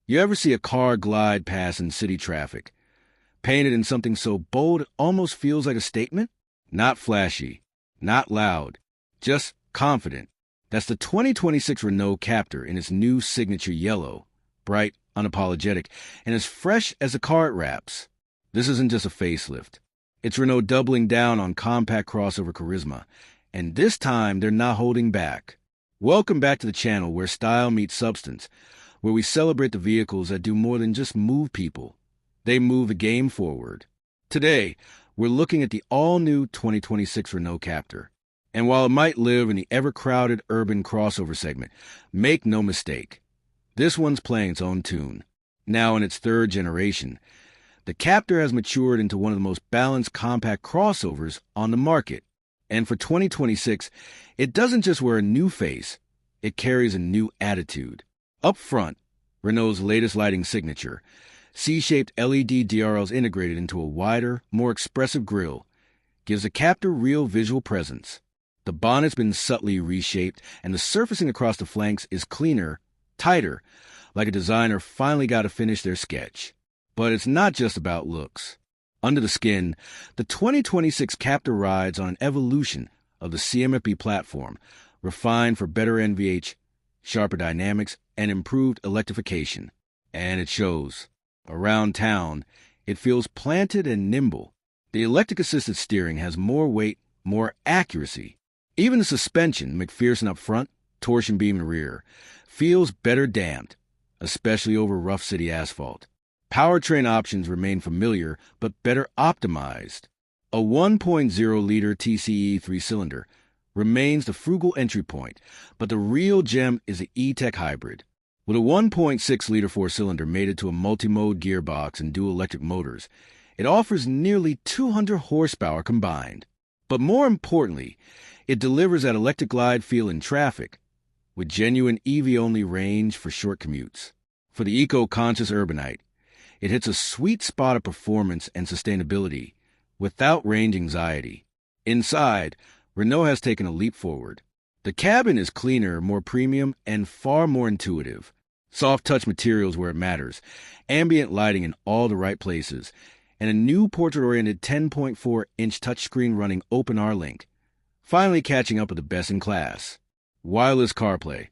You ever see a car glide past in city traffic, painted in something so bold it almost feels like a statement? Not flashy, not loud, just confident. That's the 2026 Renault Captur in its new signature yellow, bright, unapologetic, and as fresh as the car it wraps. This isn't just a facelift. It's Renault doubling down on compact crossover charisma, and this time they're not holding back. Welcome back to the channel where style meets substance, where we celebrate the vehicles that do more than just move people. They move the game forward. Today, we're looking at the all-new 2026 Renault Captur. And while it might live in the ever-crowded urban crossover segment, make no mistake, this one's playing its own tune. Now in its third generation, the Captur has matured into one of the most balanced compact crossovers on the market. And for 2026, it doesn't just wear a new face, it carries a new attitude. Up front, Renault's latest lighting signature, C-shaped LED DRLs integrated into a wider, more expressive grille, gives the Captur real visual presence. The bonnet's been subtly reshaped, and the surfacing across the flanks is cleaner, tighter, like a designer finally got to finish their sketch. But it's not just about looks. Under the skin, the 2026 Captur rides on an evolution of the CMF-B platform, refined for better NVH, sharper dynamics, and improved electrification. And it shows. Around town, it feels planted and nimble. The electric-assisted steering has more weight, more accuracy. Even the suspension, McPherson up front, torsion beam in rear, feels better damped, especially over rough city asphalt. Powertrain options remain familiar, but better optimized. A 1.0-liter TCE 3-cylinder remains the frugal entry point, but the real gem is the E-Tech hybrid. With a 1.6-liter 4-cylinder mated to a multi-mode gearbox and dual electric motors, it offers nearly 200 horsepower combined. But more importantly, it delivers that electric glide feel in traffic, with genuine EV-only range for short commutes. For the eco-conscious urbanite, it hits a sweet spot of performance and sustainability, without range anxiety. Inside, Renault has taken a leap forward. The cabin is cleaner, more premium, and far more intuitive. Soft-touch materials where it matters, ambient lighting in all the right places, and a new portrait-oriented 10.4-inch touchscreen running OpenR Link, finally catching up with the best in class. Wireless CarPlay,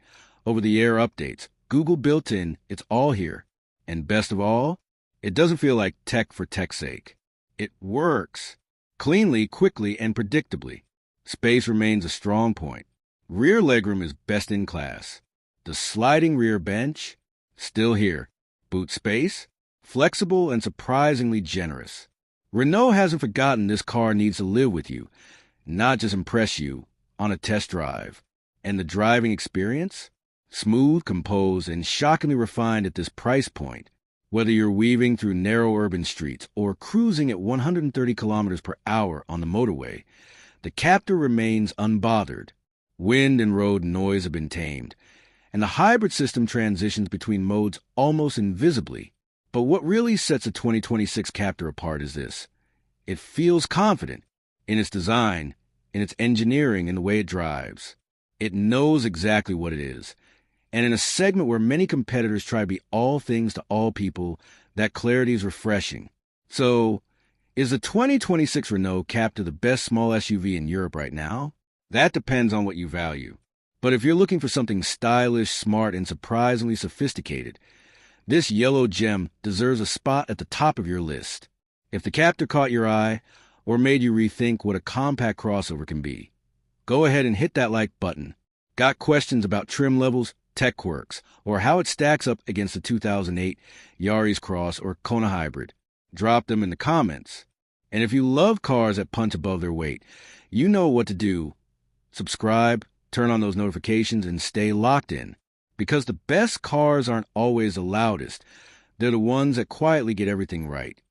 over-the-air updates, Google built-in, it's all here. And best of all, it doesn't feel like tech for tech's sake. It works. Cleanly, quickly, and predictably. Space remains a strong point. Rear legroom is best in class. The sliding rear bench, still here. Boot space, flexible and surprisingly generous. Renault hasn't forgotten this car needs to live with you, not just impress you, on a test drive. And the driving experience? Smooth, composed, and shockingly refined at this price point. Whether you're weaving through narrow urban streets or cruising at 130 kilometers per hour on the motorway, the Captur remains unbothered. Wind and road noise have been tamed, and the hybrid system transitions between modes almost invisibly. But what really sets the 2026 Captur apart is this. It feels confident in its design, in its engineering, in the way it drives. It knows exactly what it is. And in a segment where many competitors try to be all things to all people, that clarity is refreshing. So, is the 2026 Renault Captur the best small SUV in Europe right now? That depends on what you value. But if you're looking for something stylish, smart, and surprisingly sophisticated, this yellow gem deserves a spot at the top of your list. If the Captur caught your eye, or made you rethink what a compact crossover can be, go ahead and hit that like button. Got questions about trim levels, tech quirks, or how it stacks up against the 2008 Yaris Cross or Kona Hybrid? Drop them in the comments. And if you love cars that punch above their weight, you know what to do. Subscribe, turn on those notifications, and stay locked in. Because the best cars aren't always the loudest. They're the ones that quietly get everything right.